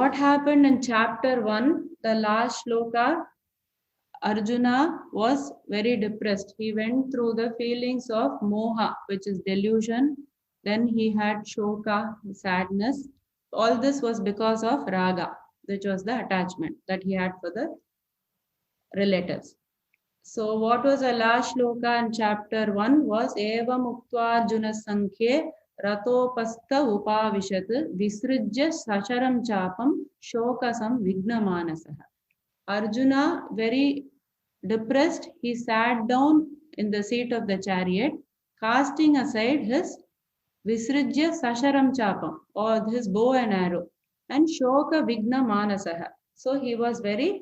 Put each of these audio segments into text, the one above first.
what happened in chapter 1, the last shloka, Arjuna was very depressed. He went through the feelings of moha, which is delusion. Then he had shoka, sadness. All this was because of raga, which was the attachment that he had for the relatives. So what was the last shloka in chapter 1 was Eva Muktva Arjuna Sankhye Ratopastha Upavishat Visrijya Sacharam Chapam Shokasam Vignamanasaha. Arjuna, very depressed, he sat down in the seat of the chariot, casting aside his Visrijya Sacharam Chapam, or his bow and arrow, and Shoka Vigna Manasaha. So he was very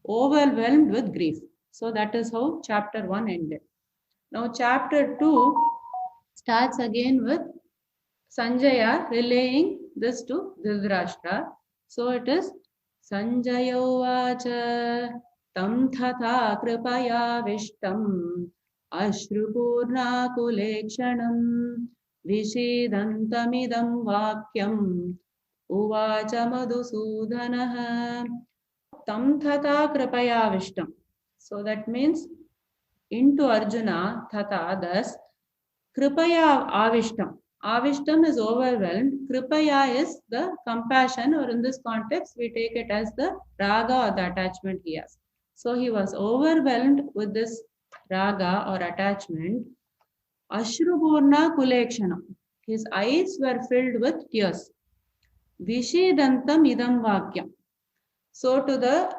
overwhelmed with grief. So that is how chapter 1 ended. Now chapter 2 starts again with Sanjaya relaying this to Dhritarashtra. So it is Sanjaya Vacha Tam Thatha Kripaya Vishtam Ashrupurna Kulekshanam Vishidantamidam Vakyam Uvacha Madhusudanaha Tam Thatha Kripaya Vishtam. So that means into Arjuna, Thatha, thus, Kripaya Avishtam. Avishtam is overwhelmed. Kripaya is the compassion, or in this context, we take it as the raga or the attachment he has. So he was overwhelmed with this raga or attachment. Ashrupurna Kulekshanam. His eyes were filled with tears. Vishidantam idam vakyam. So to the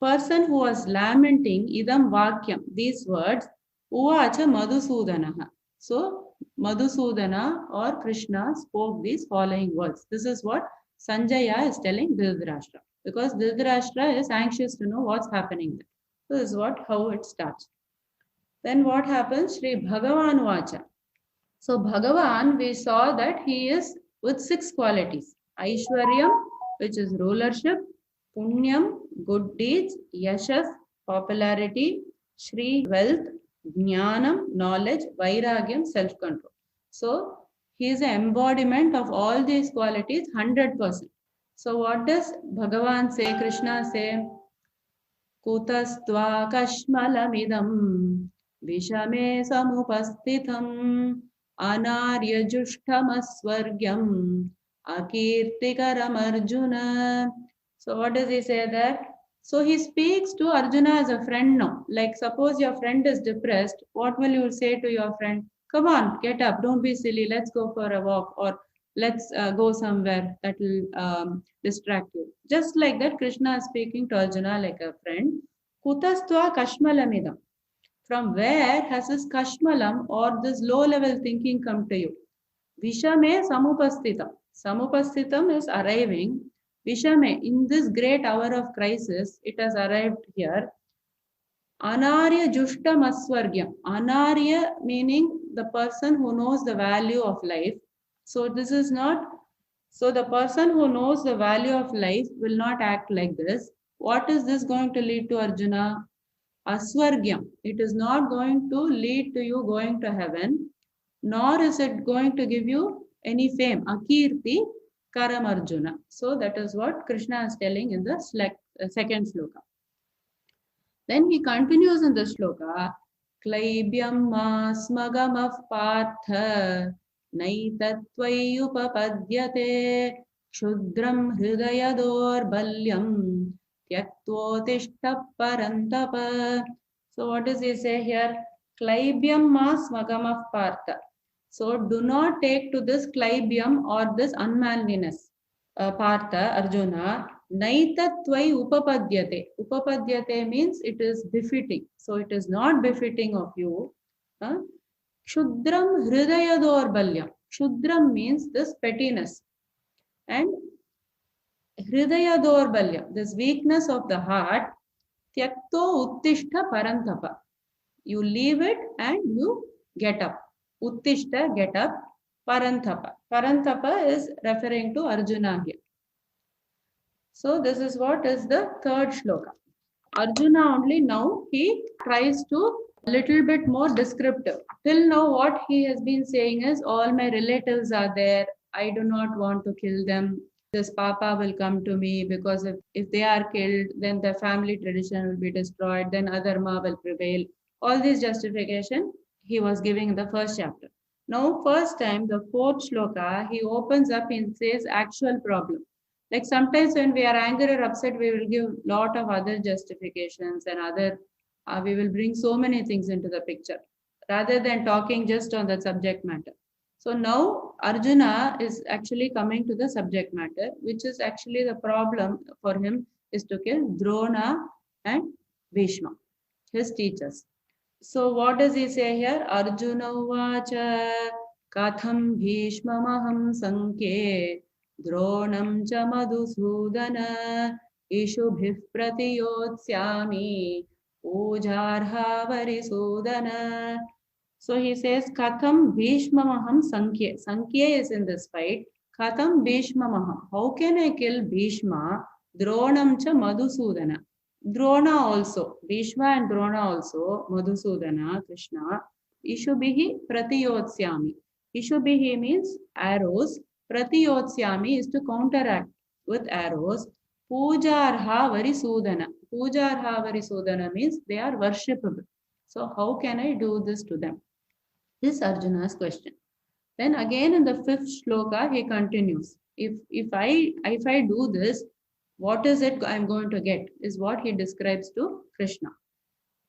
person who was lamenting, idam vakyam, these words, uvacha madhusudanaha. So Madhusudana or Krishna spoke these following words. This is what Sanjaya is telling Dhritarashtra, because Dhritarashtra is anxious to know what's happening there. So this is how it starts. Then what happens? Shri Bhagavan Vacha. So Bhagavan, we saw that he is with 6 qualities. Aishwaryam, which is rulership, Punyam, good deeds, Yashas, popularity, Shri, wealth, Jnanam, knowledge, Vairagyam, self-control. So he is an embodiment of all these qualities 100%. So what does Bhagavan say, Krishna say? Kutastva kashmalamidam vishame samupasthitam anarya jushtamasvargyam akirtikaram arjuna. So what does he say there? So he speaks to Arjuna as a friend now. Like suppose your friend is depressed, what will you say to your friend? Come on, get up, don't be silly, let's go for a walk, or let's go somewhere that will distract you. Just like that, Krishna is speaking to Arjuna like a friend. Kutastva kashmalamidam. From where has this kashmalam or this low level thinking come to you? Vishame samupasthitam. Samupasthitam is arriving. Vishame, in this great hour of crisis, it has arrived here. Anarya Jushtam Aswargyam. Anarya meaning the person who knows the value of life. So this is not, so the person who knows the value of life will not act like this. What is this going to lead to, Arjuna? Aswargyam. It is not going to lead to you going to heaven, nor is it going to give you any fame. Akirti Karam Arjuna. So that is what Krishna is telling in the second shloka. Then he continues in the shloka, Klaibyam smagamaf partha naitattvai upapadyate kshudram hridayador balyam tyaktotishta parantapa. So what does he say here? Klaibyam smagamaf partha. So do not take to this klaibyam or this unmanliness. Partha, Arjuna, naitattvai upapadyate. Upapadyate means it is befitting. So it is not befitting of you. Kshudram hridayador balyam. Kshudram means this pettiness. And hridayador balyam, this weakness of the heart. Tyakto uttishta parantapa. You leave it and you get up. Uttishta, get up. Parantapa. Parantapa is referring to Arjuna here. So this is what is the third shloka. Arjuna only now he tries to a little bit more descriptive. Till now what he has been saying is all my relatives are there. I do not want to kill them. this papa will come to me, because if they are killed, then the family tradition will be destroyed, then adharma will prevail. All this justification he was giving in the first chapter. Now, first time, the fourth shloka, he opens up and says actual problem. Like sometimes when we are angry or upset, we will give lot of other justifications and other, we will bring so many things into the picture rather than talking just on the subject matter. So now Arjuna is actually coming to the subject matter, which is actually the problem for him is to kill Drona and Bhishma, his teachers. So what does he say here? Arjuna uvacha katham bhishmamaham sankhe dronam cha madhusudana ishubhih pratiyotsyami pujarha varisudana. So he says, Katham Bhishmamaham Sankhya. Sankhya is in this fight. Katham Bhishmamaham. How can I kill Bhishma? Dronam cha Madhusudana. Drona also. Bhishma and Drona also. Madhusudana, Krishna. Ishubhihi Pratiyotsyami. Ishubhihi means arrows. Pratiyotsyami is to counteract with arrows. Pujarha Varisudana. Pujarha Varisudana means they are worshipable. So how can I do this to them? This is Arjuna's question. Then again in the fifth shloka, he continues. If I do this, what is it I'm going to get? Is what he describes to Krishna.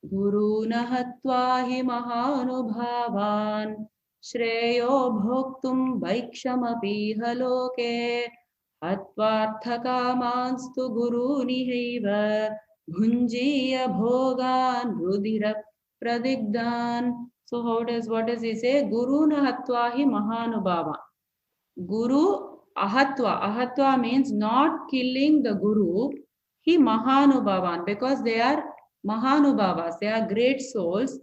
Guru nahatva hi mahanubhavan shreyo bhoktum vaikshamapi haloke hatvarthakamanstu guru nihaiva bhunjiya bhogan rudira pradigdan. So what does he say? Guru nahatvahi mahanubhava. Guru ahatva. Ahatva means not killing the guru. He mahanubhavan, because they are mahanubhavas. They are great souls.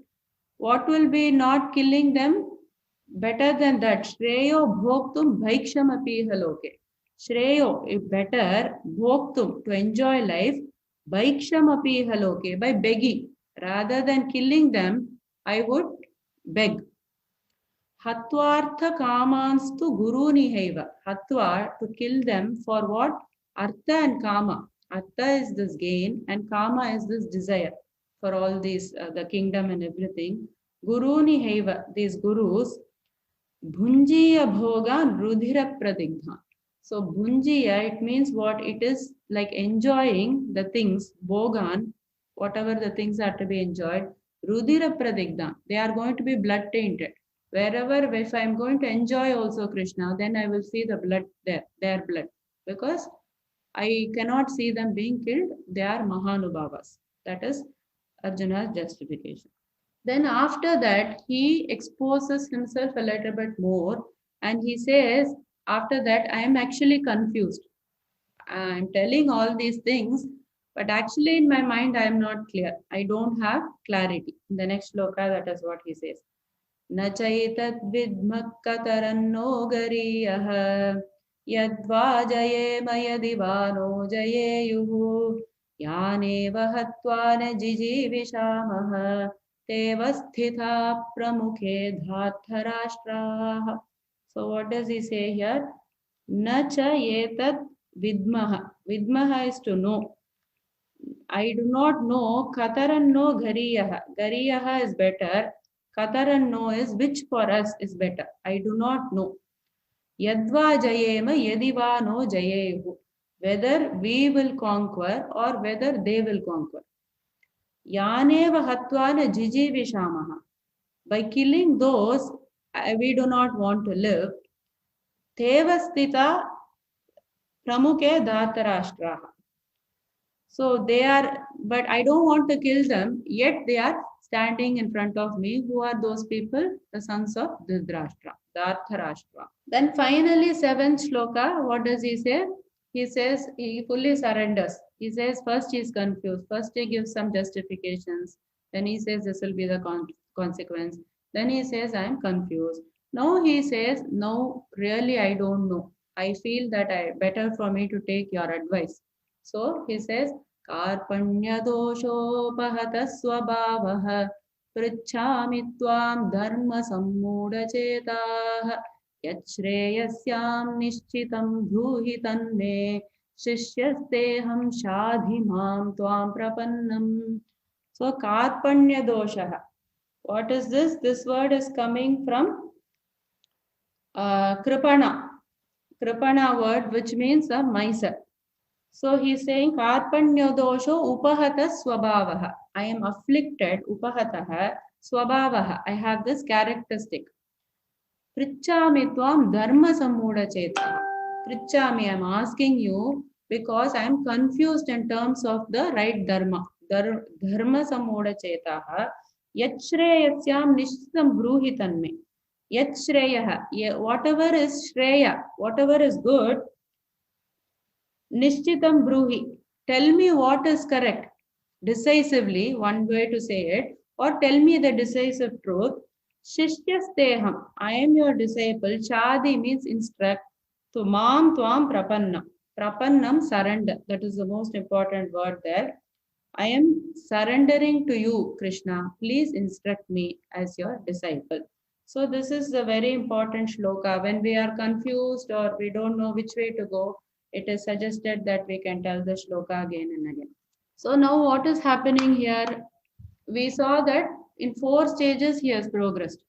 What will be not killing them? Better than that. Shreyo bhoktum bhaiksham api haloke. Shreyo, if better, bhoktum, to enjoy life, bhaiksham api haloke, by begging. Rather than killing them, I would beg. Hatvartha kamanstu guru nihaiva. Hatva, to kill them for what? Artha and kama. Artha is this gain and kama is this desire for all these, the kingdom and everything. Guru nihaiva, these gurus. Bhunjiya bhoga rudhira pradigdha. So bhunjiya, it means what? It is like enjoying the things, bhogan, whatever the things are to be enjoyed. Rudhira pradigdha, they are going to be blood tainted. Wherever, if I am going to enjoy also Krishna, then I will see the blood there, their blood. Because I cannot see them being killed, they are Mahanubhavas. That is Arjuna's justification. Then after that, he exposes himself a little bit more and he says, after that, I am actually confused. I am telling all these things, but actually in my mind, I am not clear. I don't have clarity. In the next shloka, that is what he says. न चैतद्विद्मः कतरन्नो गरीयः यद्वा जयेम यदि वा no जयेयुः यानेव हत्वा न जिजीविषामः तेव स्थिता प्रमुखे धार्तराष्ट्राः. So what does he say here? न च एतद् विद्मः. Vidmah is to know. I do not know. Kataranno ghariyah. Ghariyah is better. Kataranno is which for us is better. I do not know. Yadva jayema yadiva no jayehu. Whether we will conquer or whether they will conquer. Yaneva hatvana jijivishamaha. By killing those we do not want to live. Tevastita pramuke dhatarashtraha. So they are, but I don't want to kill them, yet they are standing in front of me. Who are those people? The sons of Dhritarashtra, Dhartarashtra. Then finally, seventh shloka, what does he say? He says he fully surrenders. He says first he is confused. First he gives some justifications. Then he says this will be the consequence. Then he says I am confused. Now he says, no, really I don't know. I feel that better for me to take your advice. So he says, Karpanya doshopahata swabhavah pritchami tvam dharma sammuda chetah Yachreyasyam nishchitam bhuhi tanme shishyasteham shadhimam tvam prapannam. So karpanya dosha. What is this? This word is coming from kripana. Kripana word which means a miser. So he is saying karpanya dosho upahata swabhavaha. I am afflicted, upahataha swabhavaha. I have this characteristic. Prichami tvam dharma sammuda cheta. Prichami, I am asking you because I am confused in terms of the right dharma. Dharma sammuda cheta. Yachreyasyam nishtam bruhi tanme. Yachreyaha. Whatever is shreya, whatever is good, nishchitam bruhi. Tell me what is correct. Decisively, one way to say it, or tell me the decisive truth. Shishyasteham, I am your disciple. Chadi means instruct. To mam tvam prapanna. Prapannam, surrender. That is the most important word there. I am surrendering to you, Krishna. Please instruct me as your disciple. So this is a very important shloka. When we are confused or we don't know which way to go, it is suggested that we can tell the shloka again and again. So now what is happening here? We saw that in 4 stages he has progressed.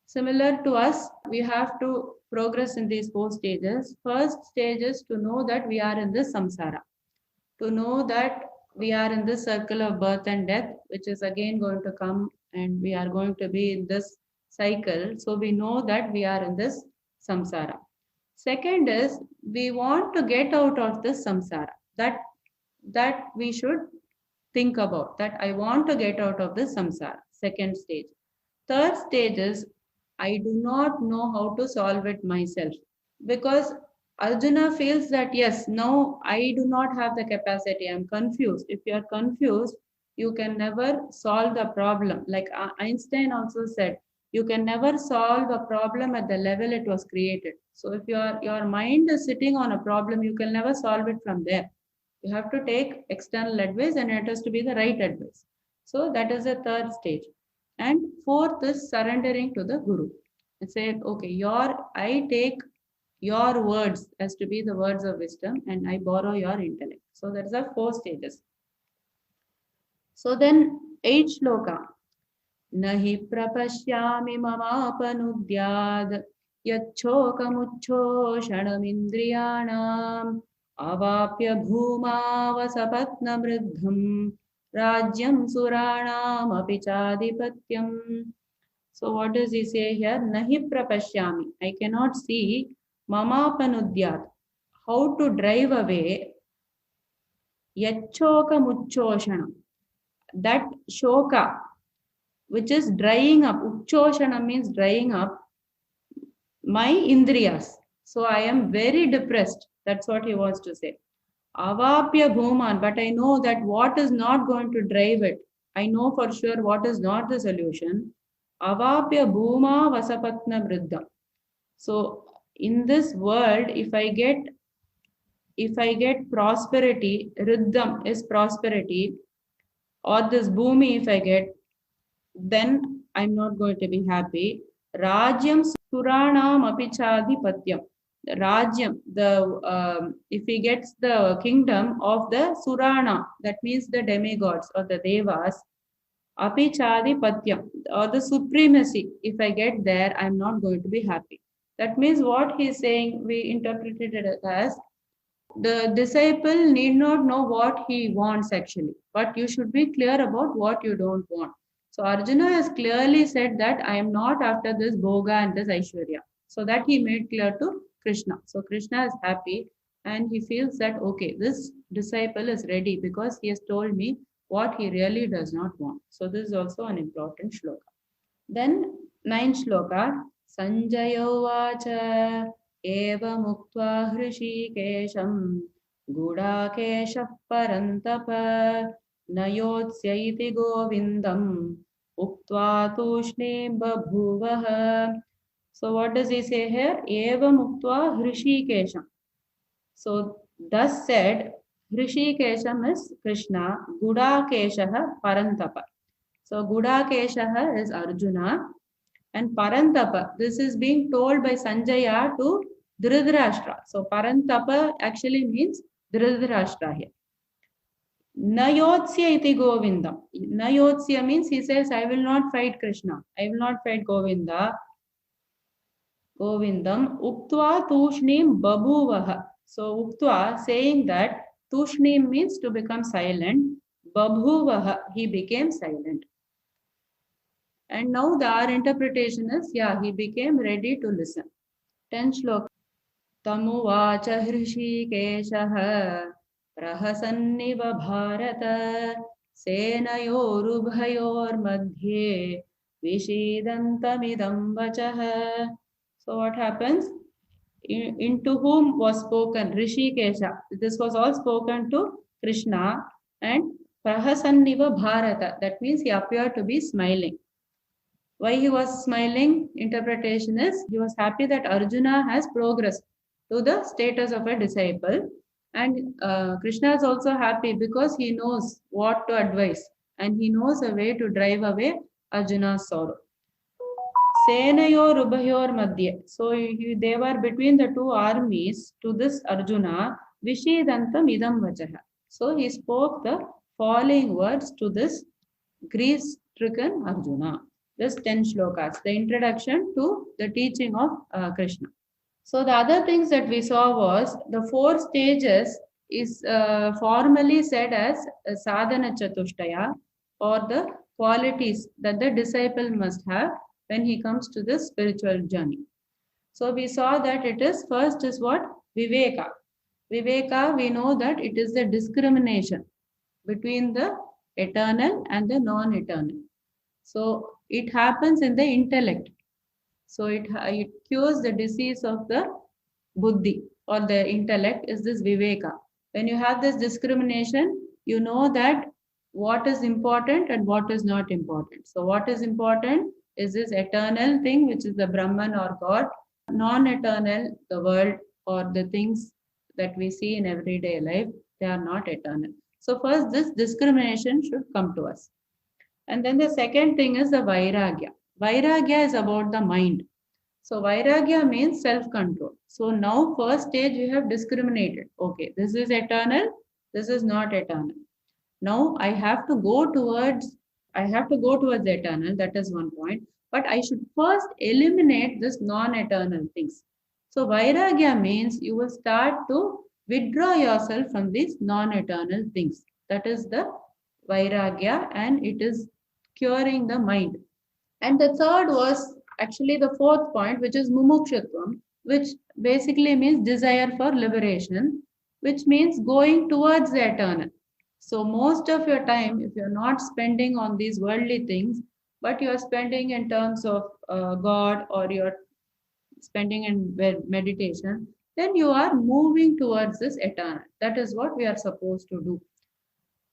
Similar to us, we have to progress in these 4 stages. First stage is to know that we are in this samsara. To know that we are in this circle of birth and death, which is again going to come and we are going to be in this cycle. So we know that we are in this samsara. Second is we want to get out of this samsara. That we should think about, that I want to get out of this samsara. Second stage. Third stage is I do not know how to solve it myself, because Arjuna feels that yes, now I do not have the capacity, I'm confused. If you are confused, you can never solve the problem. Like Einstein also said, you can never solve a problem at the level it was created. So if your mind is sitting on a problem, you can never solve it from there. You have to take external advice and it has to be the right advice. So that is the third stage. And fourth is surrendering to the Guru. And say, okay, I take your words as to be the words of wisdom and I borrow your intellect. So that's the 4 stages. So then 8th shloka. Nahi prapashyami mamapanudyad yachchokamuchoshanamindriyanam avapya bhumavasapatnamriddham rajyam suranam apichadipatyam. So what does he say here? Nahi prapashyami. I cannot see mamapanudyat. How to drive away yachoka muchoshanam. That shoka, which is drying up. Uchoshanam means drying up my indriyas. So I am very depressed. That's what he wants to say. Avapya bhuman. But I know that what is not going to drive it. I know for sure what is not the solution. Avapya bhuma vasapatna vriddha. So in this world, if I get prosperity, riddham is prosperity, or this bhumi if I get, then I'm not going to be happy. Rajyam suranam apichadhipatyam. The Rajyam, if he gets the kingdom of the Surana, that means the demigods or the devas, apichadhipatyam, or the supremacy, if I get there, I'm not going to be happy. That means what he's saying, we interpreted it as the disciple need not know what he wants actually, but you should be clear about what you don't want. So Arjuna has clearly said that I am not after this bhoga and this Aishwarya. So that he made clear to Krishna. So Krishna is happy and he feels that okay, this disciple is ready because he has told me what he really does not want. So this is also an important shloka. Then 9th shloka, Sanjaya Vacha Eva Muktva Hrishikesham Gudakeshah Parantapa Nayotsyaiti Govindam Uktva Tushne Babhuvaha. So what does he say here? Eva Muktva Hrishikesham. So thus said, Hrishikesham is Krishna, Gudakeshah Parantapa. So Gudakeshaha is Arjuna And Parantapa, this is being told by Sanjaya to Dhritarashtra. So Parantapa actually means Dhritarashtra here. Nayotsya iti Govindam. Nayotsya means he says, I will not fight Krishna. I will not fight Govinda. Govindam. Uktva tushnim babuvaha. So Uktva saying that tushnim means to become silent. Babhuvaha, he became silent. And now our interpretation is, he became ready to listen. 10 shloka. Tamuvacha Hrishikeshaha Prahasanniva Bharata Senayorubhayor Madhye Vishidantamidam Vachaha. So what happens? Into whom was spoken? Rishikesha. This was all spoken to Krishna. And Prahasanniva Bharata. That means he appeared to be smiling. Why he was smiling? Interpretation is, he was happy that Arjuna has progressed to the status of a disciple. And Krishna is also happy because he knows what to advise and he knows a way to drive away Arjuna's sorrow. Senayor Ubhayor Madhye. So they were between the two armies to this Arjuna. Vishidantam idam vachaha. So he spoke the following words to this grief-stricken Arjuna. This 10 shlokas, the introduction to the teaching of Krishna. So the other things that we saw was the 4 stages is formally said as sadhana chatushtaya, or the qualities that the disciple must have when he comes to this spiritual journey. So we saw that it is, first is what? Viveka. Viveka, we know that it is the discrimination between the eternal and the non-eternal. So it happens in the intellect. So it cures the disease of the buddhi or the intellect is this viveka. When you have this discrimination, you know that what is important and what is not important. So what is important is this eternal thing, which is the Brahman or God. Non-eternal, the world or the things that we see in everyday life, they are not eternal. So first this discrimination should come to us. And then the second thing is the Vairagya. Vairagya is about the mind. So Vairagya means self-control. So now first stage we have discriminated. Okay, this is eternal, this is not eternal. Now I have to go towards the eternal, that is one point. But I should first eliminate this non-eternal things. So Vairagya means you will start to withdraw yourself from these non-eternal things. That is the Vairagya, and it is curing the mind. And the third was actually the 4th point, which is mumukshutvam, which basically means desire for liberation, which means going towards the eternal. So most of your time, if you're not spending on these worldly things, but you're spending in terms of God, or you're spending in meditation, then you are moving towards this eternal. That is what we are supposed to do.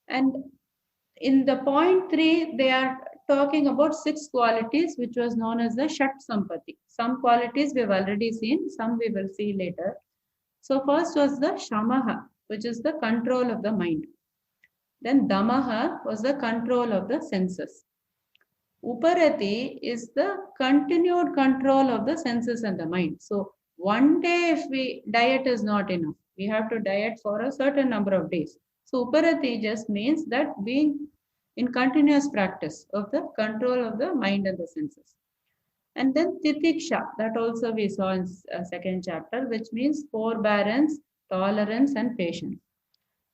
And in the point 3, they are talking about 6 qualities, which was known as the Shat Sampati. Some qualities we have already seen, some we will see later. So first was the Shamaha, which is the control of the mind. Then Damaha was the control of the senses. Uparati is the continued control of the senses and the mind. So one day if diet is not enough, we have to diet for a certain number of days. So Uparati just means that being in continuous practice of the control of the mind and the senses. And then Titiksha, that also we saw in 2nd chapter, which means forbearance, tolerance and patience.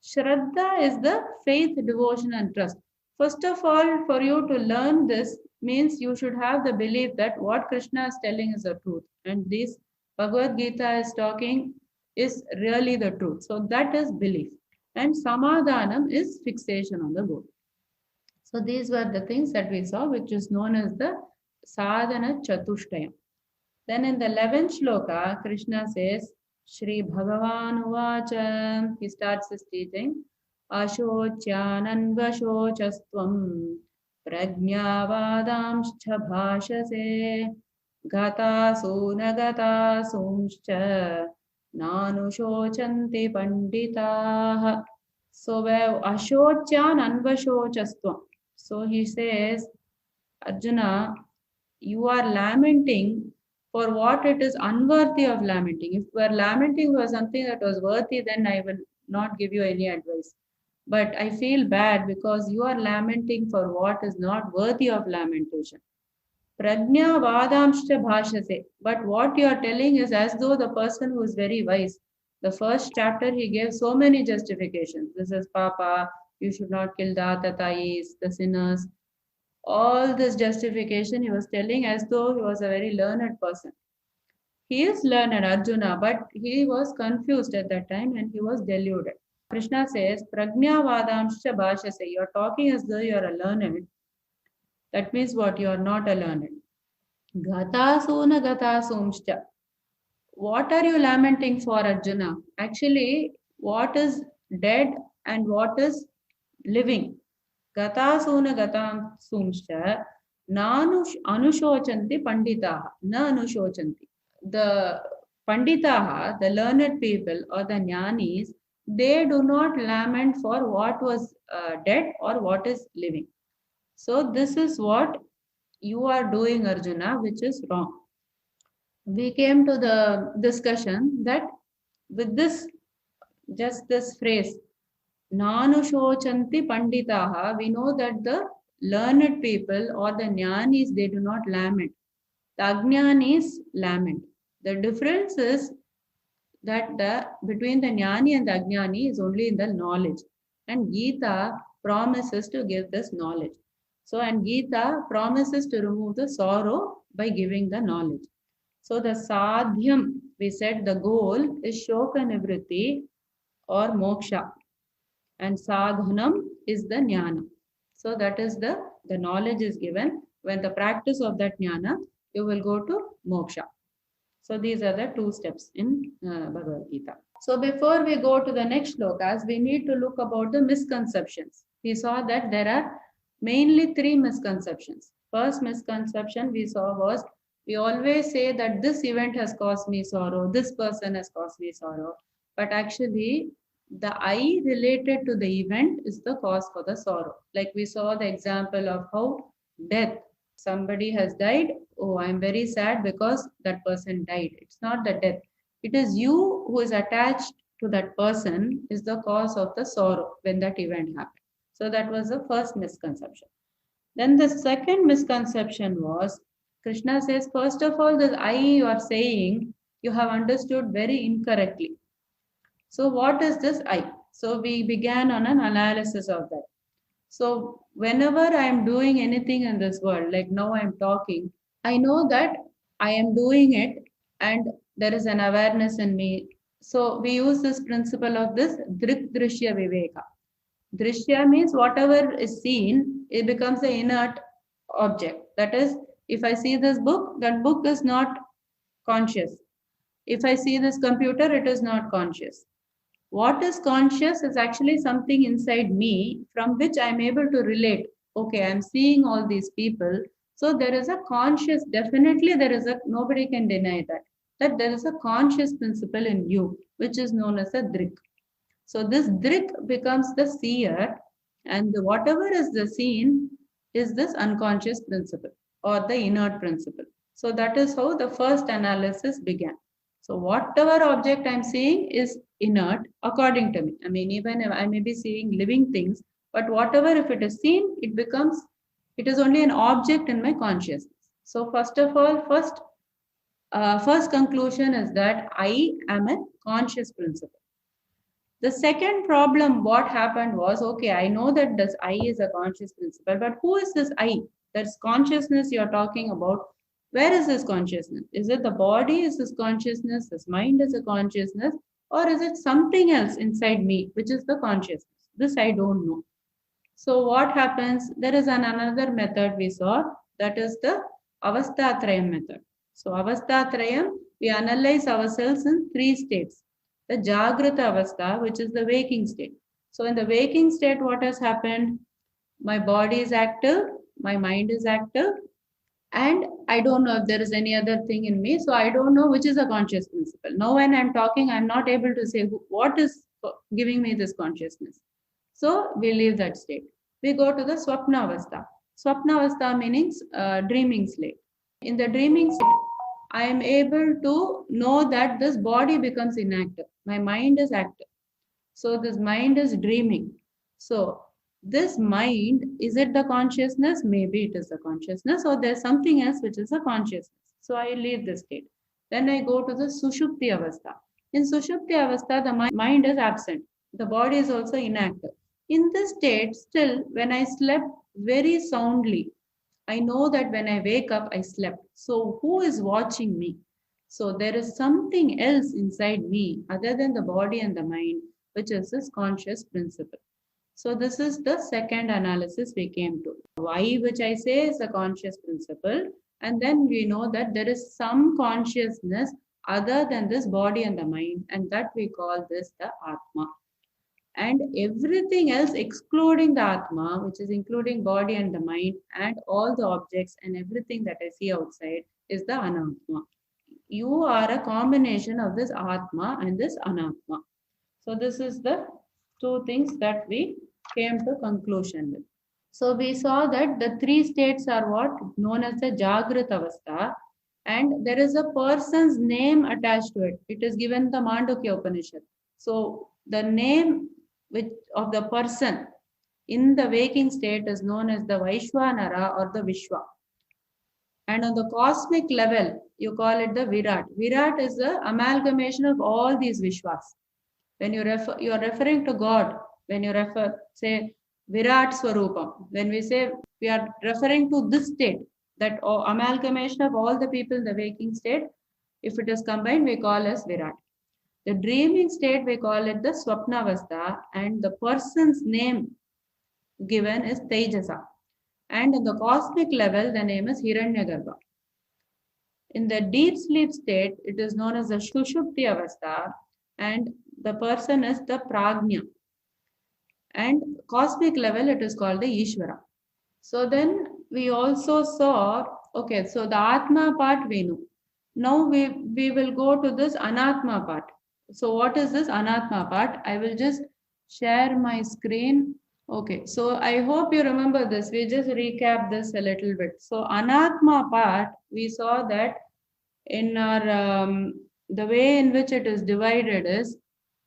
Shraddha is the faith, devotion and trust. First of all, for you to learn this means you should have the belief that what Krishna is telling is the truth. And this Bhagavad Gita is talking is really the truth. So that is belief. And Samadhanam is fixation on the goal. So these were the things that we saw, which is known as the Sadhana Chatushtaya. Then in the 11th shloka, Krishna says, Shri Bhagavan Uvacha, he starts his teaching, Ashocyananvashocastvam Prajnavadamscha bhashase Gatasu nagatasumscha Nanushocanti panditaha. So where Ashocyan Anvashocastvam. So he says, Arjuna, you are lamenting for what it is unworthy of lamenting. If you are lamenting for something that was worthy, then I will not give you any advice. But I feel bad because you are lamenting for what is not worthy of lamentation. Prajna Vadamshcha Bhashase. But what you are telling is as though the person who is very wise. The first chapter he gave so many justifications. This is Papa, you should not kill the Atatayis, the sinners. All this justification he was telling as though he was a very learned person. He is learned, Arjuna, but he was confused at that time and he was deluded. Krishna says, Prajna Vadamshcha Bhashase. You are talking as though you are a learned. That means what? You are not a learned. Gatasuna gatasumshcha. What are you lamenting for, Arjuna? Actually, what is dead and what is living? Gatasuna gatasumshcha. Nanu anushochanti panditaha. Na anushochanti. The panditaha, the learned people or the jnanis, they do not lament for what was dead or what is living. So this is what you are doing, Arjuna, which is wrong. We came to the discussion that with this, just this phrase, Nanushocanti Panditaha, we know that the learned people or the jnanis, they do not lament. The ajnanis lament. The difference is that between the jnani and the ajnani is only in the knowledge. And Gita promises to give this knowledge. So, and Gita promises to remove the sorrow by giving the knowledge. So, the sadhyam, we said the goal is shoka nivritti or moksha. And sadhanam is the jnana. So, that is the knowledge is given. When the practice of that jnana, you will go to moksha. So, these are the two steps in Bhagavad Gita. So, before we go to the next shlokas, we need to look about the misconceptions. We saw that there are mainly three misconceptions. First misconception we saw was we always say that this event has caused me sorrow, this person has caused me sorrow. But actually, the I related to the event is the cause for the sorrow. Like we saw the example of how death, somebody has died. Oh, I'm very sad because that person died. It's not the death. It is you who is attached to that person is the cause of the sorrow when that event happened. So that was the first misconception. Then the second misconception was, Krishna says, first of all, the I you are saying, you have understood very incorrectly. So what is this I? So we began on an analysis of that. So whenever I am doing anything in this world, like now I am talking, I know that I am doing it and there is an awareness in me. So we use this principle of this Drik Drishya Viveka. Drishya means whatever is seen, it becomes an inert object. That is, if I see this book, that book is not conscious. If I see this computer, it is not conscious. What is conscious is actually something inside me from which I'm able to relate. Okay, I'm seeing all these people. So there is a conscious, definitely there is a, nobody can deny that there is a conscious principle in you, which is known as a drik. So this drik becomes the seer, and whatever is the seen is this unconscious principle or the inert principle. So that is how the first analysis began. So whatever object I'm seeing is inert according to me. I mean, even if I may be seeing living things, but whatever if it is seen, it is only an object in my consciousness. So first of all, first conclusion is that I am a conscious principle. The second problem, what happened was, okay, I know that this I is a conscious principle, but who is this I? That's consciousness you're talking about. Where is this consciousness? Is it the body? Is this consciousness? This mind is a consciousness? Or is it something else inside me, which is the consciousness? This I don't know. So what happens? There is another method we saw, that is the Avastatrayam method. So Avastatrayam, we analyze ourselves in three states. The Jagrata Avastha, which is the waking state. So in the waking state, what has happened? My body is active, my mind is active, and I don't know if there is any other thing in me. So I don't know which is a conscious principle. Now when I'm talking, I'm not able to say what is giving me this consciousness. So we leave that state. We go to the Swapna Avastha. Swapna Avastha meaning dreaming state. In the dreaming state, I am able to know that this body becomes inactive, my mind is active. So this mind is dreaming. So this mind, is it the consciousness? Maybe it is the consciousness, or there's something else which is a consciousness. So I leave this state. Then I go to the sushupti avastha. In sushupti avastha, the mind is absent, the body is also inactive. In this state, still, when I slept very soundly, I know that when I wake up, I slept. So who is watching me? So there is something else inside me other than the body and the mind, which is this conscious principle. So this is the second analysis we came to. Why, which I say is the conscious principle. And then we know that there is some consciousness other than this body and the mind, and that we call this the Atma. And everything else excluding the Atma, which is including body and the mind and all the objects and everything that I see outside, is the Anatma. You are a combination of this Atma and this Anatma. So this is the two things that we came to conclusion with. So we saw that the three states are what known as the Jagrat Avastha, and there is a person's name attached to it. It is given the Mandukya Upanishad. So the name which of the person in the waking state is known as the Vaishwanara or the Vishwa. And on the cosmic level, you call it the Virat. Virat is the amalgamation of all these Vishwas. When you are referring to God, when you say Virat Swarupam, when we say we are referring to this state, that amalgamation of all the people in the waking state, if it is combined, we call as Virat. The dreaming state, we call it the Swapnavastha, and the person's name given is Tejasa. And in the cosmic level, the name is Hiranyagarbha. In the deep sleep state, it is known as the Shushupti Avastha, and the person is the Prajna. And cosmic level, it is called the Ishvara. So then we also saw, okay, so the Atma part we know. Now we will go to this Anatma part. So what is this Anatma part? I will just share my screen. Okay, so I hope you remember this. We just recap this a little bit. So Anatma part, we saw that in our, the way in which it is divided is,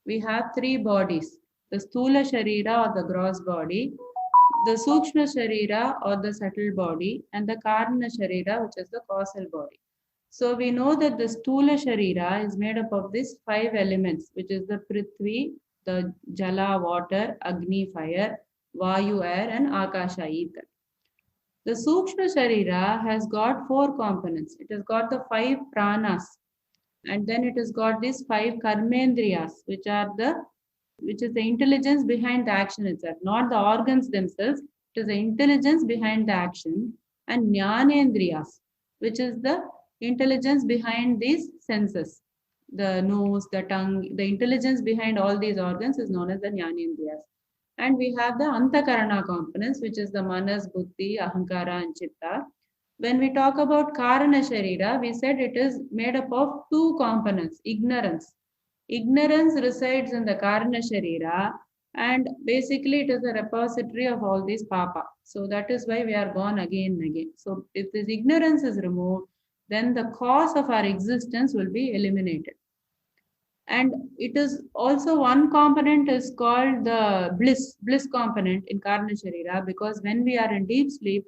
we have three bodies. The Sthula Sharira or the gross body, the Sukshma Sharira or the subtle body, and the Karna Sharira, which is the causal body. So we know that the Sthula Sharira is made up of these five elements, which is the Prithvi, the Jala, water, Agni, fire, Vayu, air, and Akasha, ether. The Sukshma Sharira has got four components. It has got the five pranas, and then it has got these five karmendriyas, which is the intelligence behind the action itself, not the organs themselves. It is the intelligence behind the action, and jnanendriyas, which is the intelligence behind these senses, the nose, the tongue, the intelligence behind all these organs is known as the jnanendriyas. And we have the antakarana components, which is the manas, buddhi, ahankara, and chitta. When we talk about karana sharira, we said it is made up of two components, ignorance. Ignorance resides in the karana sharira, and basically it is a repository of all these papa. So that is why we are born again and again. So if this ignorance is removed, then the cause of our existence will be eliminated. And it is also one component is called the bliss component in karna sharira, because when we are in deep sleep,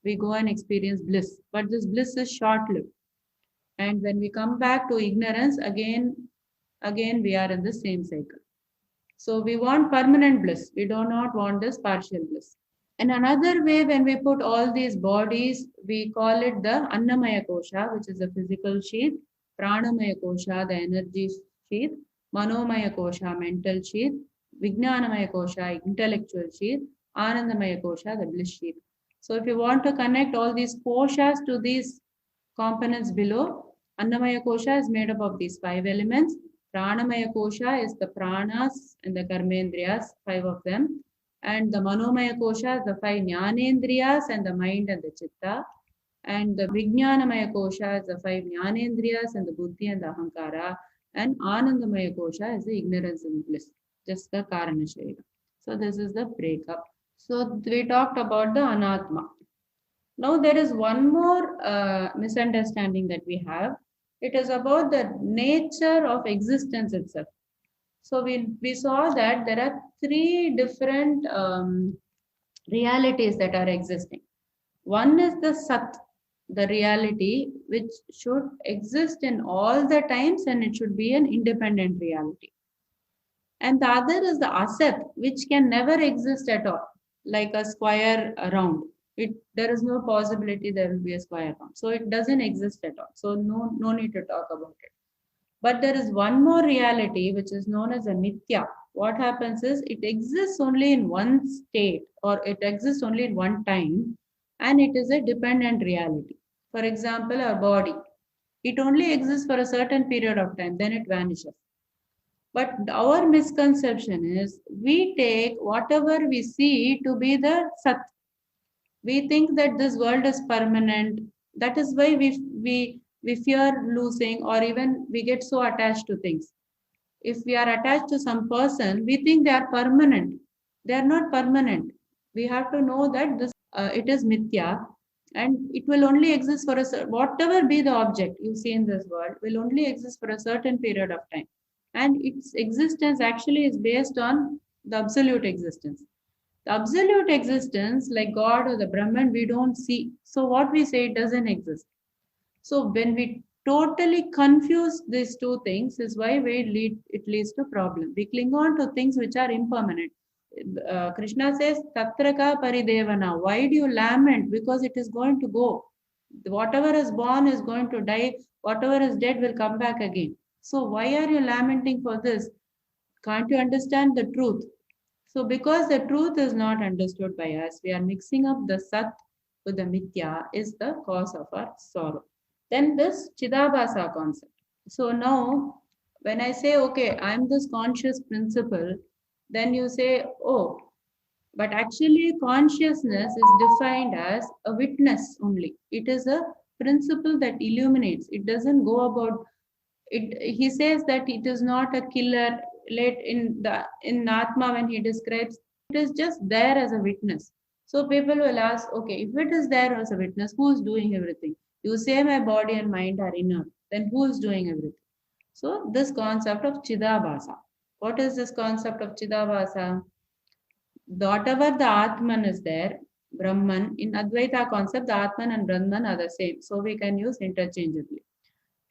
we go and experience bliss, but this bliss is short-lived. And when we come back to ignorance, again we are in the same cycle. So we want permanent bliss. We do not want this partial bliss. And another way, when we put all these bodies, we call it the Annamaya Kosha, which is the physical sheath, Pranamaya Kosha, the energy sheath, Manomaya Kosha, mental sheath, Vijnanamaya Kosha, intellectual sheath, Anandamaya Kosha, the bliss sheath. So if you want to connect all these koshas to these components below, Annamaya Kosha is made up of these five elements. Pranamaya Kosha is the pranas and the karmendriyas, five of them. And the Manomaya Kosha is the five jnanendriyas and the mind and the chitta. And the Vijnanamaya Kosha is the five jnanendriyas and the buddhi and the ahankara. And Anandamaya Kosha is the ignorance and bliss, just the karana sharira. So this is the breakup. So we talked about the anatma. Now there is one more misunderstanding that we have. It is about the nature of existence itself. So we saw that there are three different realities that are existing. One is the Sat, the reality which should exist in all the times and it should be an independent reality. And the other is the Asat, which can never exist at all, like a square round. There is no possibility there will be a square round. So it doesn't exist at all. So no need to talk about it. But there is one more reality which is known as a Mithya. What happens is it exists only in one state or it exists only in one time and it is a dependent reality. For example, our body. It only exists for a certain period of time, then it vanishes. But our misconception is we take whatever we see to be the Sat. We think that this world is permanent. That is why we fear losing or even we get so attached to things. If we are attached to some person, we think they are permanent. They are not permanent. We have to know that this it is mithya and it will only exist for whatever be the object you see in this world will only exist for a certain period of time, and its existence actually is based on the absolute existence. The absolute existence, like God or the Brahman, we don't see. So what we say it doesn't exist. So when we totally confuse these two things is why it leads to problem. We cling on to things which are impermanent. Krishna says, Tatraka paridevana. Why do you lament? Because it is going to go. Whatever is born is going to die. Whatever is dead will come back again. So why are you lamenting for this? Can't you understand the truth? So because the truth is not understood by us, we are mixing up the Sat with the Mithya is the cause of our sorrow. Then this Chidabhasa concept. So now when I say, okay, I'm this conscious principle, then you say, oh, but actually consciousness is defined as a witness only. It is a principle that illuminates. It doesn't go about it. He says that it is not a killer. Late in Atma when he describes, it is just there as a witness. So people will ask, okay, if it is there as a witness, who is doing everything? You say my body and mind are inert, then who is doing everything? So this concept of Chidabhasa. What is this concept of Chidabhasa? Whatever the Atman is there, Brahman, in Advaita concept, the Atman and Brahman are the same. So we can use interchangeably.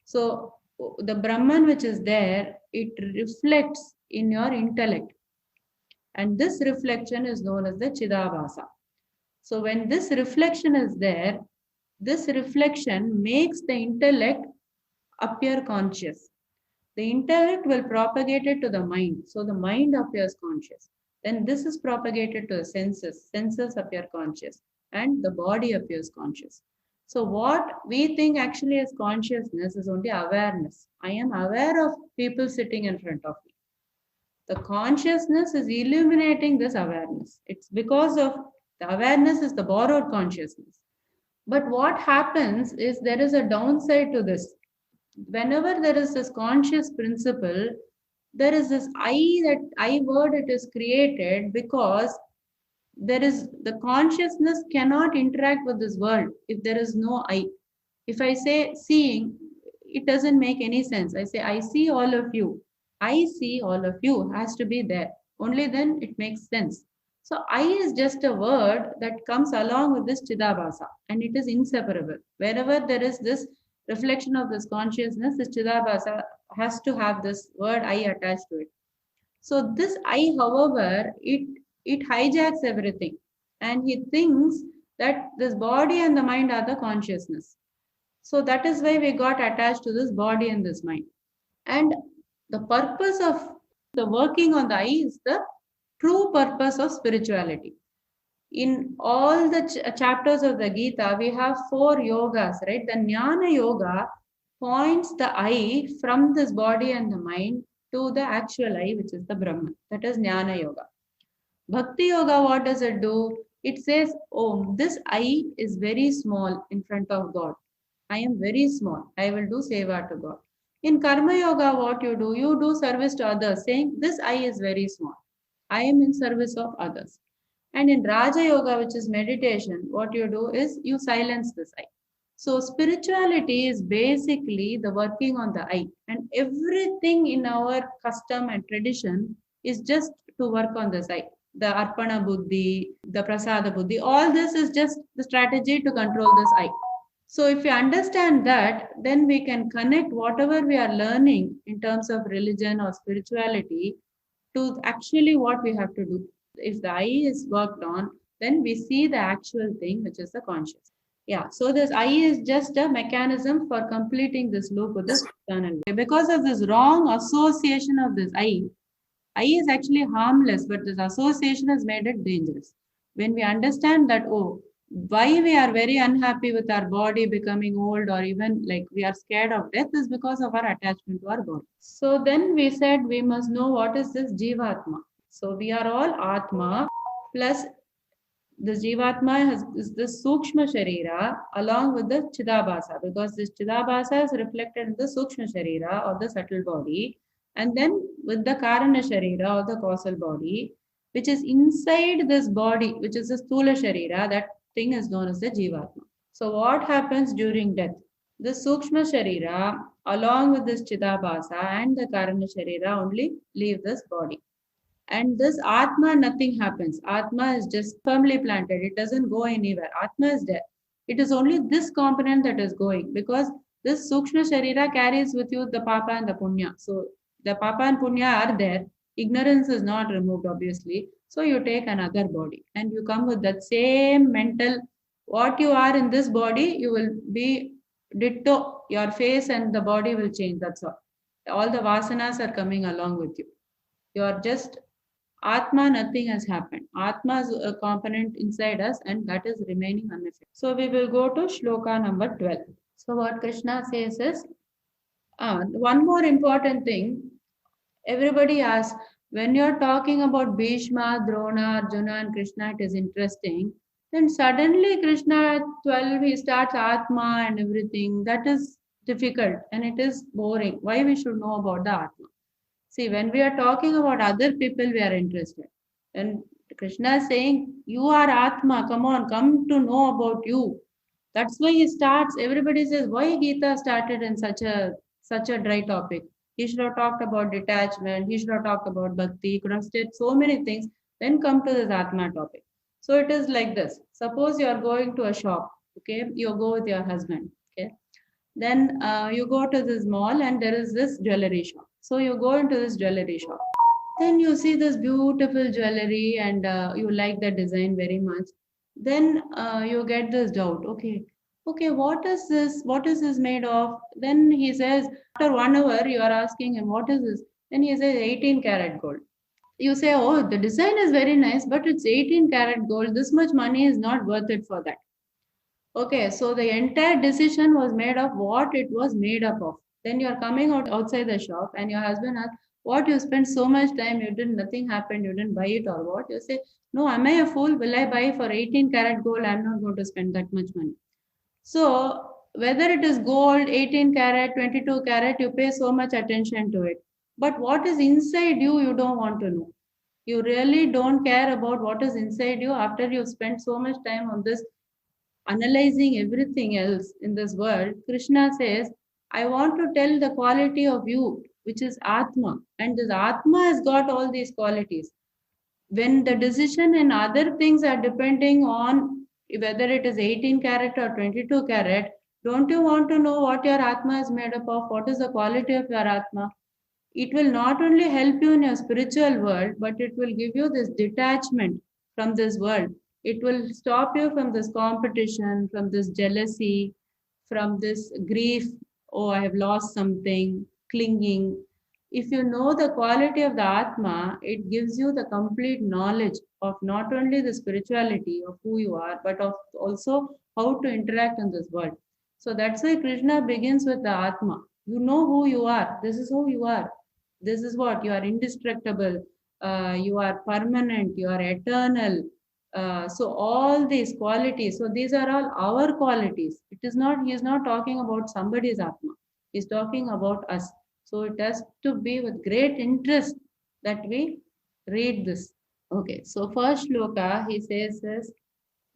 So the Brahman which is there, it reflects in your intellect. And this reflection is known as the Chidabhasa. So when this reflection is there, this reflection makes the intellect appear conscious. The intellect will propagate it to the mind. So the mind appears conscious. Then this is propagated to the senses. Senses appear conscious. And the body appears conscious. So what we think actually as consciousness is only awareness. I am aware of people sitting in front of me. The consciousness is illuminating this awareness. It's because of the awareness is the borrowed consciousness. But what happens is there is a downside to this. Whenever there is this conscious principle, there is this that I word it is created because there is the consciousness cannot interact with this world if there is no I. If I say seeing, it doesn't make any sense. I say I see all of you. I see all of you has to be there. Only then it makes sense. So I is just a word that comes along with this Chidabhasa and it is inseparable. Wherever there is this reflection of this consciousness, this Chidabhasa has to have this word I attached to it. So this I, however, it hijacks everything and he thinks that this body and the mind are the consciousness. So that is why we got attached to this body and this mind. And the purpose of the working on the I is the true purpose of spirituality. In all the chapters of the Gita, we have 4 yogas, right? The Jnana Yoga points the I from this body and the mind to the actual I, which is the Brahman. That is Jnana Yoga. Bhakti Yoga, what does it do? It says, oh, this I is very small in front of God. I am very small. I will do seva to God. In Karma Yoga, what you do? You do service to others, saying, this I is very small. I am in service of others. And in Raja Yoga, which is meditation, what you do is you silence this I. So spirituality is basically the working on the I, and everything in our custom and tradition is just to work on this I. The Arpana Buddhi, the Prasada Buddhi, all this is just the strategy to control this I. So if we understand that, then we can connect whatever we are learning in terms of religion or spirituality to actually what we have to do. If the I is worked on, then we see the actual thing, which is the conscious. Yeah, so this I is just a mechanism for completing this loop with this external. Because of this wrong association of this I is actually harmless, but this association has made it dangerous. When we understand that, oh, why we are very unhappy with our body becoming old, or even like we are scared of death, is because of our attachment to our body. So then we said we must know what is this Jivatma. So we are all Atma plus this Jivatma is this Sukshma Sharira along with the Chidabhasa, because this Chidabhasa is reflected in the Sukshma Sharira or the subtle body, and then with the Karana Sharira or the causal body, which is inside this body, which is the Stula Sharira, that thing is known as the Jivatma. So what happens during death? The Sukshma Sharira along with this Chidabhasa and the Karana Sharira only leave this body. And this Atma, nothing happens. Atma is just firmly planted. It doesn't go anywhere. Atma is there. It is only this component that is going, because this Sukshma Sharira carries with you the Papa and the Punya. So the Papa and Punya are there. Ignorance is not removed, obviously. So you take another body and you come with that same mental, what you are in this body, you will be ditto. Your face and the body will change. That's all. All the vasanas are coming along with you. You are just Atma, nothing has happened. Atma is a component inside us and that is remaining unaffected. So we will go to shloka number 12. So what Krishna says is, one more important thing, everybody asks, when you're talking about Bhishma, Drona, Arjuna and Krishna, it is interesting. Then suddenly Krishna at 12, he starts Atma and everything. That is difficult and it is boring. Why we should know about the Atma? See, when we are talking about other people, we are interested. And Krishna is saying, you are Atma, come on, come to know about you. That's why he starts. Everybody says, why Gita started in such a dry topic? He should have talked about detachment, he should have talked about bhakti, he could have said so many things, then come to this Atma topic. So it is like this. Suppose you are going to a shop, okay, you go with your husband, okay. Then you go to this mall and there is this jewelry shop. So you go into this jewelry shop. Then you see this beautiful jewelry and you like the design very much. Then you get this doubt. Okay, what is this? What is this made of? Then he says, after 1 hour, you are asking him, what is this? Then he says, 18 karat gold. You say, oh, the design is very nice, but it's 18 karat gold. This much money is not worth it for that. Okay, so the entire decision was made of what it was made up of. Then you are coming out outside the shop and your husband asks, what, you spent so much time, you didn't, nothing happened, you didn't buy it or what? You say, no, am I a fool? Will I buy for 18 karat gold? I'm not going to spend that much money. So whether it is gold, 18 karat, 22 karat, you pay so much attention to it. But what is inside you, you don't want to know. You really don't care about what is inside you after you've spent so much time on this analyzing everything else in this world. Krishna says, I want to tell the quality of you, which is Atma. And this Atma has got all these qualities. When the decision and other things are depending on whether it is 18 karat or 22 karat, don't you want to know what your Atma is made up of? What is the quality of your Atma? It will not only help you in your spiritual world, but it will give you this detachment from this world. It will stop you from this competition, from this jealousy, from this grief. Oh, I have lost something, clinging. If you know the quality of the Atma, it gives you the complete knowledge of not only the spirituality of who you are, but of also how to interact in this world. So that's why Krishna begins with the Atma. You know who you are. This is who you are. This is what you are indestructible, you are permanent, you are eternal. So all these qualities, so these are all our qualities. It is not, he is not talking about somebody's Atma. He is talking about us. So it has to be with great interest that we read this. Okay, so first shloka he says is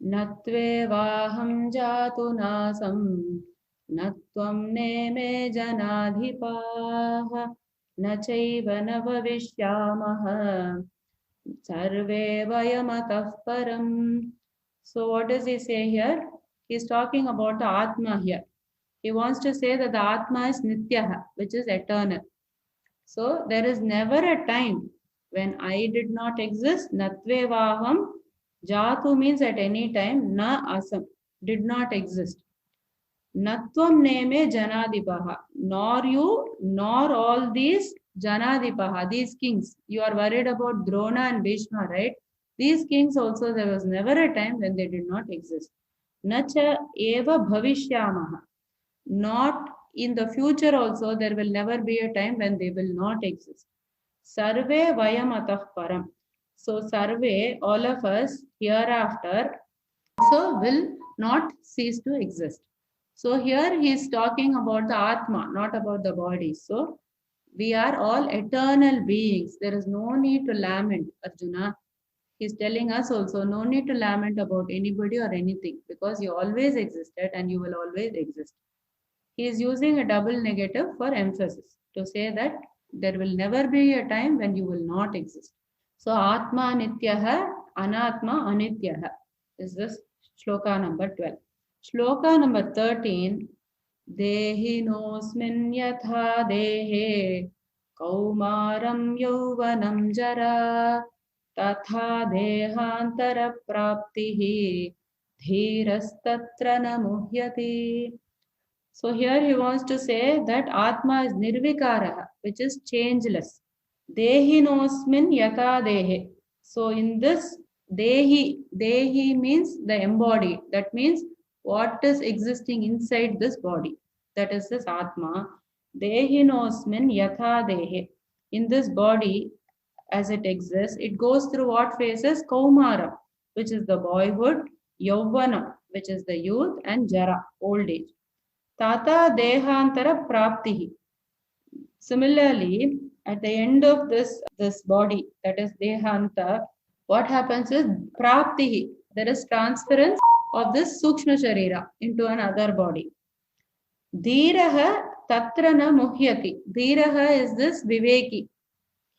Natvevaham jatu nasam Natvam neme janadhipaha Nachaiva navavishyamaha Sarve vayamatah param. So what does he say here? He's talking about the Atma here. He wants to say that the Atma is Nityaha, which is eternal. So there is never a time when I did not exist. Natvevaham. Jatu means at any time. Na asam. Did not exist. Natvam neme janadipaha. Nor you, nor all these janadipaha, these kings. You are worried about Drona and Bhishma, right? These kings also, there was never a time when they did not exist. Nacha eva bhavishyamaha. Not in the future also, there will never be a time when they will not exist. Sarve vayam atah param. So sarve, all of us hereafter also will not cease to exist. So here he is talking about the Atma, not about the body. So we are all eternal beings. There is no need to lament, Arjuna. He's telling us also no need to lament about anybody or anything because you always existed and you will always exist. He is using a double negative for emphasis to say that there will never be a time when you will not exist. So Atma Nityaha, Anatma Anityaha is this shloka number 12. Shloka number 13. Dehinosmin yatha dehe kaumaram yauvanam jara tatha dehantara praptihi dhirastatra na muhyati. So here he wants to say that Atma is nirvikara, which is changeless. Dehinosmin yata dehe. So in this dehi means the embodied. That means what is existing inside this body. That is this Atma. Dehinosmin yata dehe. In this body, as it exists, it goes through what phases? Kaumara, which is the boyhood, Yauvana, which is the youth, and Jara, old age. Tata dehantara praptihi. Similarly, at the end of this body, that is dehanta, what happens is praptihi. There is transference of this sukshma sharira into another body. Dhiraha tatra na muhyati. Dhiraha is this viveki.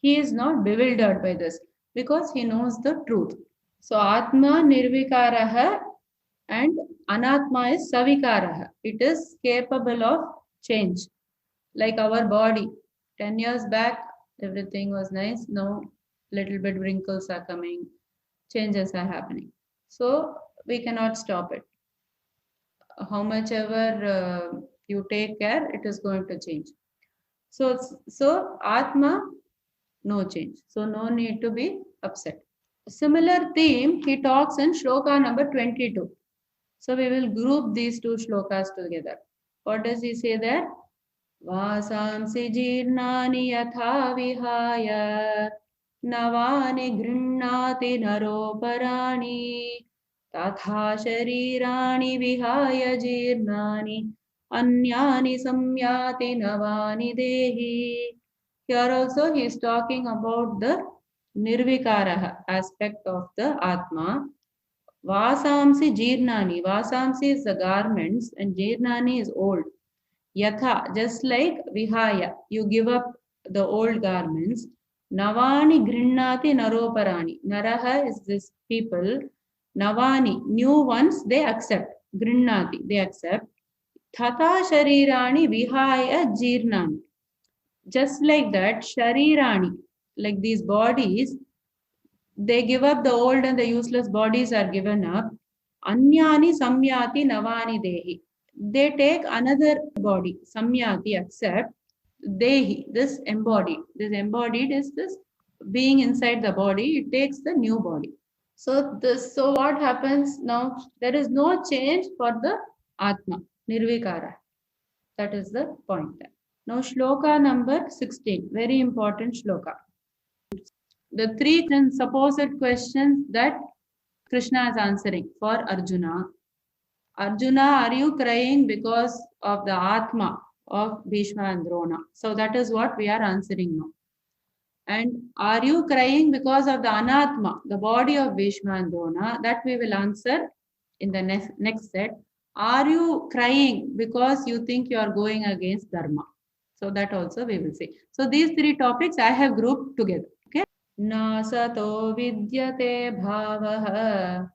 He is not bewildered by this because he knows the truth. So Atma nirvikaraha and Anatma is savikaraha. It is capable of change. Like our body. 10 years back, everything was nice. Now, little bit wrinkles are coming, changes are happening. So, we cannot stop it. How much ever you take care, it is going to change. So Atma, no change. So, no need to be upset. Similar theme, he talks in shloka number 22. So, we will group these two shlokas together. What does he say there? वासांसि जीर्णानि यथा विहाय नवानि गृह्णाति नरोपराणि तथा शरीराणि विहाय जीर्णानि अन्यानि संयाति नवानि देहि. Here also he is talking about the nirvikaraha aspect of the Atma. Vasamsi jirnani. Vasamsi is the garments and jirnani is old. Yatha, just like Vihaya, you give up the old garments. Navani grinnati naroparani. Naraha is this people. Navani, new ones, they accept. Grinnati, they accept. Tata sharirani vihaya jirnani. Just like that, sharirani, like these bodies, they give up the old and the useless bodies are given up. Anyani samyati navani dehi. They take another body, samyati, accept, dehi, this embodied. This embodied is this being inside the body, it takes the new body. So what happens now? There is no change for the Atma, Nirvikara. That is the point there. Now shloka number 16, very important shloka. The three supposed questions that Krishna is answering for Arjuna. Arjuna, are you crying because of the Atma of Bhishma and Drona? So that is what we are answering now. And are you crying because of the anatma, the body of Bhishma and Drona? That we will answer in the next set. Are you crying because you think you are going against dharma? So that also we will see. So these three topics I have grouped together. Okay. Nasato vidyate bhavaha,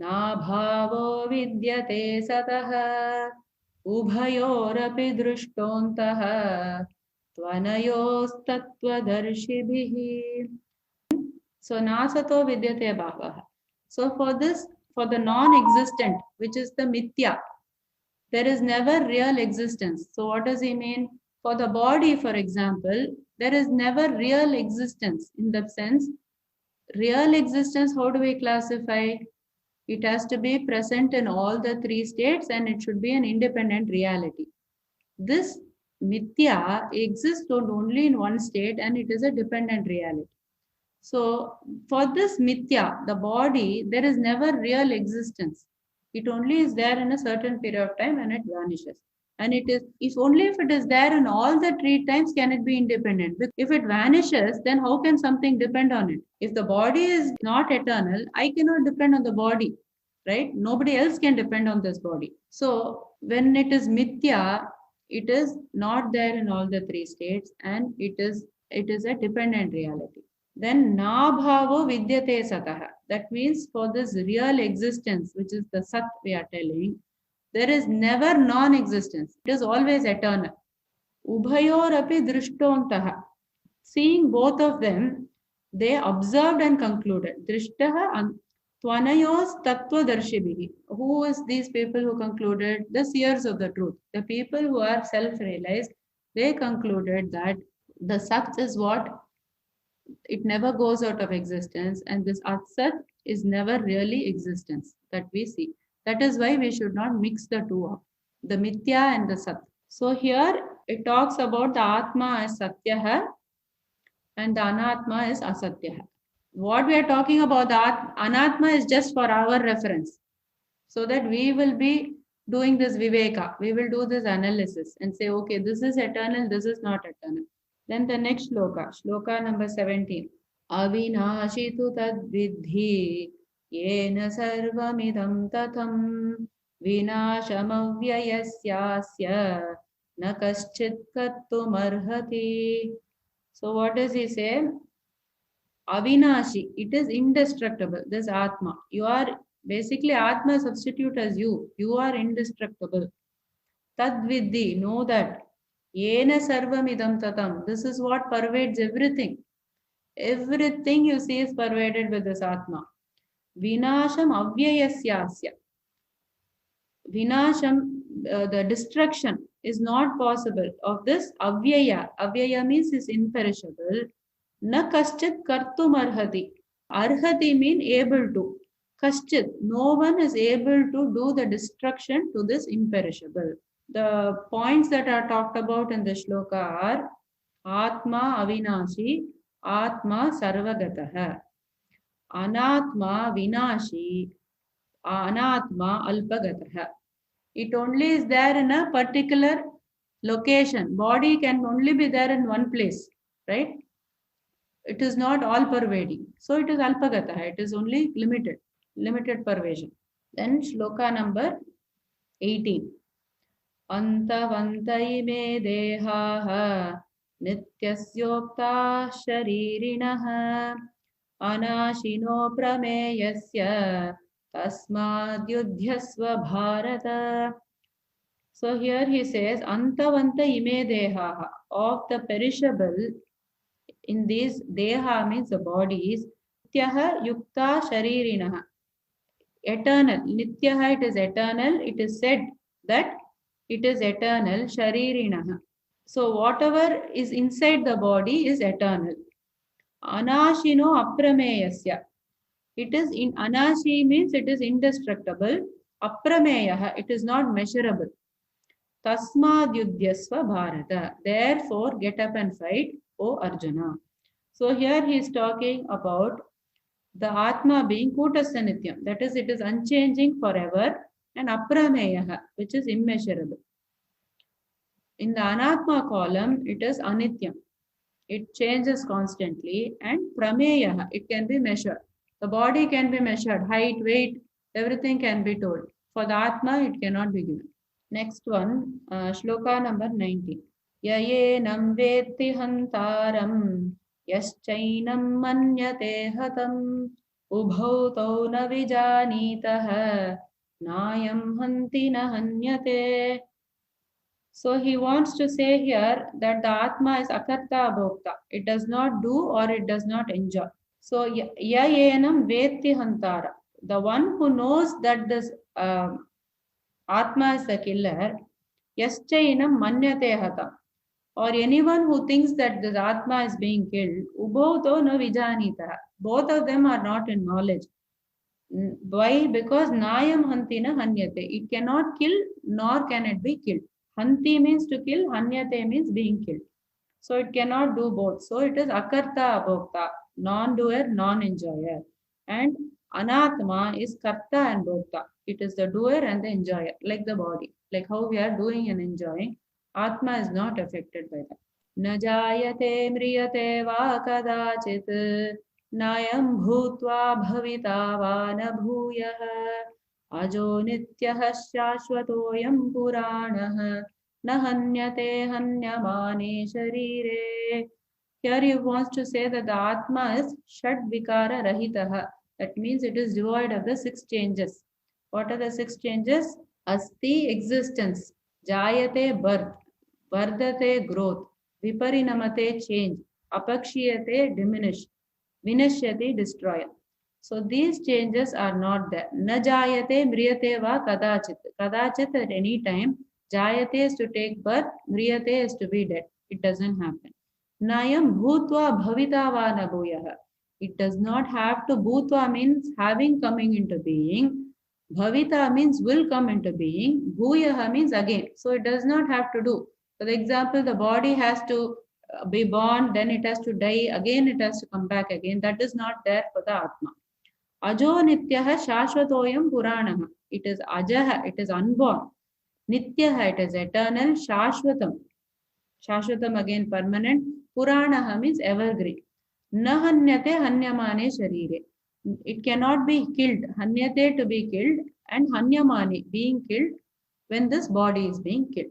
na bhavo vidyate sataha, ubhayorapi drishtontaha, tvanayostattvadarshibhihi. So nasato vidyate bhavaha. So for this, for the non-existent, which is the mithya, there is never real existence. So what does he mean? For the body, for example, there is never real existence. In that sense, real existence, how do we classify? It has to be present in all the three states and it should be an independent reality. This mithya exists only in one state and it is a dependent reality. So for this mithya, the body, there is never real existence. It only is there in a certain period of time and it vanishes. And it is, if only if it is there in all the three times can it be independent. If it vanishes, then how can something depend on it? If the body is not eternal, I cannot depend on the body, right? Nobody else can depend on this body. So when it is mithya, it is not there in all the three states and it is a dependent reality. Then na bhavo vidyate satah. That means for this real existence, which is the sat we are telling, there is never non-existence. It is always eternal. Ubhayor api drishtontaha. Seeing both of them, they observed and concluded. Drishtaha tvanayos tattvadarshibhihi. Who is these people who concluded? The seers of the truth. The people who are self-realized, they concluded that the sat is what? It never goes out of existence, and this atsat is never really existence that we see. That is why we should not mix the two up, the mithya and the sat. So here it talks about the atma as satyah and the anatma is asatyah. What we are talking about, the anatma, is just for our reference, so that we will be doing this viveka, we will do this analysis and say, okay, this is eternal, this is not eternal. Then the next shloka number 17. Avinashi tu tadvidhi yena sarvamidam tatham vinashamavyayasyasya na kaschit kattumarhati. So what does he say? Avinashi, it is indestructible, this Atma. You are basically Atma substitute as you. You are indestructible. Tadvidhi, know that. Yena sarvamidam tatam. This is what pervades everything. Everything you see is pervaded with this Atma. Vinasham avyayasyasya. Vinasham, the destruction is not possible of this avyaya. Avyaya means is imperishable. Na kaschit kartum arhati. Arhati mean able to. Kaschit, no one is able to do the destruction to this imperishable. The points that are talked about in the shloka are Atma avinashi, Atma sarvagataha, Anatma vinashi, Anatma alpagataha. It only is there in a particular location. Body can only be there in one place, right? It is not all pervading. So it is alpagataha. It is only limited pervasion. Then shloka number 18. Antavantai me dehaha nityasyokta sharirinaha anashino prameyasya tasmadyudhyasva bharata. So here he says antavanta ime dehaha, of the perishable in these deha means the bodies, nityaha yukta sharirinaha, eternal. Nityaha, it is eternal. It is said that it is eternal. Sharirinaha. So whatever is inside the body is eternal. Anashino aprameyasya. It is in anashi means it is indestructible. Aprameyaha, it is not measurable. Tasmadyudhyasva bharata. Therefore, get up and fight, O Arjuna. So here he is talking about the Atma being Kutastha Nityam, that is, it is unchanging forever, and Aprameyaha, which is immeasurable. In the Anatma column, it is Anityam. It changes constantly. And prameya, it can be measured. The body can be measured, height, weight, everything can be told. For the Atma, it cannot be given. Next one, shloka number 19. Yayenam vetti hantaram yaschainam manyate hatam ubhau tau na vijanitah nayam hanti na hanyate. So he wants to say here that the Atma is akarta abhokta. It does not do or it does not enjoy. So yayenam vetti hantara. The one who knows that this Atma is the killer, yaschainam manyate hatam. Or anyone who thinks that the Atma is being killed, ubhoto no vijanita. Both of them are not in knowledge. Why? Because nayam hantina hanyate. It cannot kill nor can it be killed. Hanti means to kill, hanyate means being killed. So it cannot do both. So it is akarta abhokta, non-doer, non-enjoyer. And anatma is karta and bhokta. It is the doer and the enjoyer, like the body. Like how we are doing and enjoying. Atma is not affected by that. न जायते म्रियते वा कदाचित् नायं भूत्वा भविता वा न भूयः अजो नित्यः शाश्वतोऽयं पुराणः न हन्यते हन्यमाने शरीरे. Here he wants to say that the Atma is Shad Vikara Rahitaha. That means it is devoid of the six changes. What are the six changes? Asti, existence. Jayate, birth. Vardate, growth. Viparinamate, change. Apakshiyate, diminish. Vinashyate, destroy. So these changes are not there. Na jayate, mriyate va kadachit. Kadachit at any time. Jayate is to take birth. Mriyate is to be dead. It doesn't happen. Nayam bhutva bhavita va na bhuyaha. It does not have to. Bhutva means having, coming into being. Bhavita means will come into being. Bhuyaha means again. So it does not have to do. For example, the body has to be born, then it has to die, again it has to come back again. That is not there for the Atma. Ajo nityaha shashvatoyam puranaha. It is ajaha, it is unborn. Nityaha, it is eternal. Shashvatam. Shashvatam again permanent. Puranaha means evergreen. Na hanyate hanyamane sharire. It cannot be killed. Hanyate to be killed and hanyamane being killed when this body is being killed.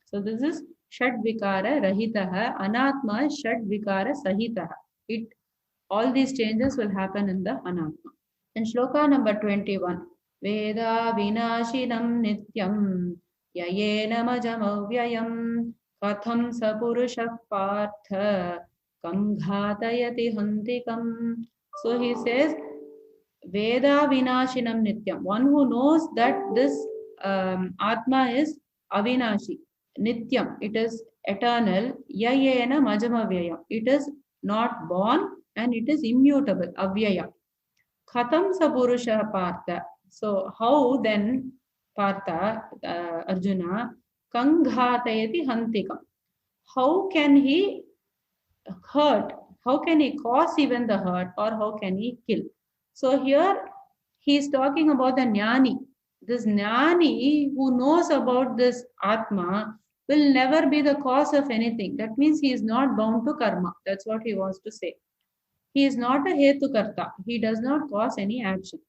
So this is Shad Vikara Rahitaha. Anatma is Shad Vikara Sahitaha. It all these changes will happen in the Anatma. And shloka number 21. Veda vinashinam nityam yayena majamavyayam katham sapurusha partha kam ghatayati hantikam. So he says Veda vinashinam nityam. One who knows that this Atma is avinashi. Nityam, it is eternal. Yayena majamavyayam. It is not born and it is immutable. Avyaya. Khatam sapurusha partha. So how then partha, Arjuna, kanghatayati hantikam. How can he hurt? How can he cause even the hurt or how can he kill? So here he is talking about the jnani. This jnani who knows about this Atma will never be the cause of anything. That means he is not bound to karma. That's what he wants to say. He is not a hetu karta. He does not cause any action.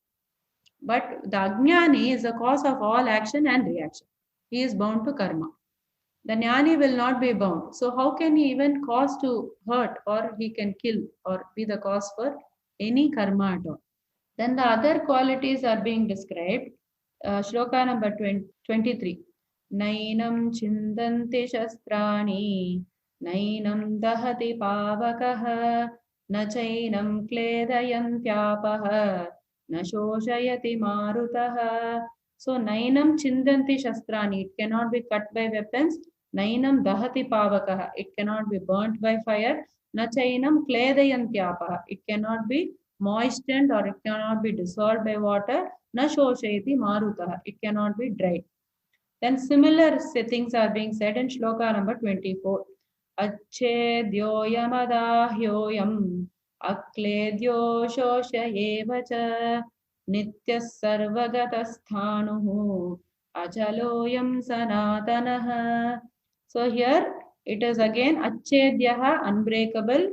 But the ajnani is the cause of all action and reaction. He is bound to karma. The jnani will not be bound. So how can he even cause to hurt or he can kill or be the cause for any karma at all? Then the other qualities are being described. Shloka number 23. Nainam chindanti shastrani, nainam dahati pavakaha, na chainam kledayantyapah, na shoshayati marutaha. So nainam chindanti shastrani, it cannot be cut by weapons. Nainam dahati pavakaha, it cannot be burnt by fire. Na chainam kledayantyapah, it cannot be moistened or it cannot be dissolved by water. Na shoshayati marutaha, it cannot be dried. Then similar things are being said in shloka number 24. Achedyo yamadahyoyam akledyo shoshayevacha nityas sarvagatasthānuhu ajaloyam sanatanaha. So here It is again achedyaha, unbreakable.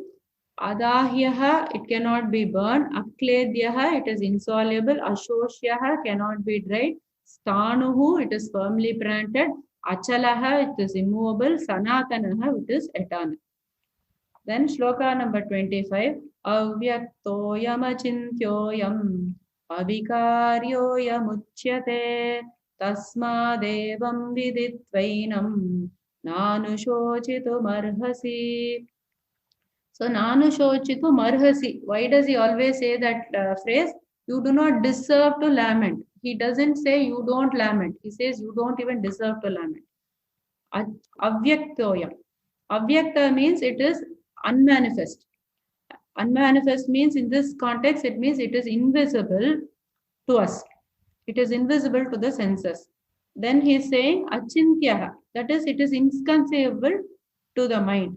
Adahyaha, it cannot be burned. Akledyaha, it is insoluble. Ashoshyaha, cannot be dried. Stanuhu, it is firmly planted. Achalaha, it is immovable. Sanatanaha, it is eternal. Then shloka number 25. Avyaktoyamachintyoyam avikaryoyamuchyate tasmadevam viditvainam nanushochitumarhasi. So nanushochitu marhasi. Why does he always say that phrase? You do not deserve to lament. He doesn't say you don't lament. He says you don't even deserve to lament. Avyaktoyam. Avyakta means it is unmanifest. Unmanifest means in this context, it means it is invisible to us. It is invisible to the senses. Then he is saying achintyaha. That is, it is inconceivable to the mind.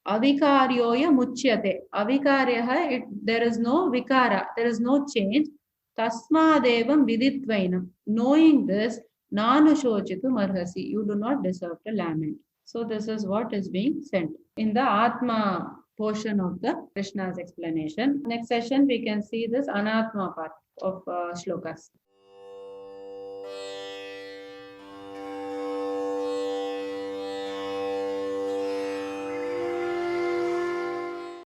Avikaryoya muchyate. Avikaryaha, there is no vikara, there is no change. Tasmadevam viditvainam. Knowing this, nanushochitu marhasi. You do not deserve to lament. So this is what is being sent in the Atma portion of the Krishna's explanation. Next session we can see this Anatma part of shlokas.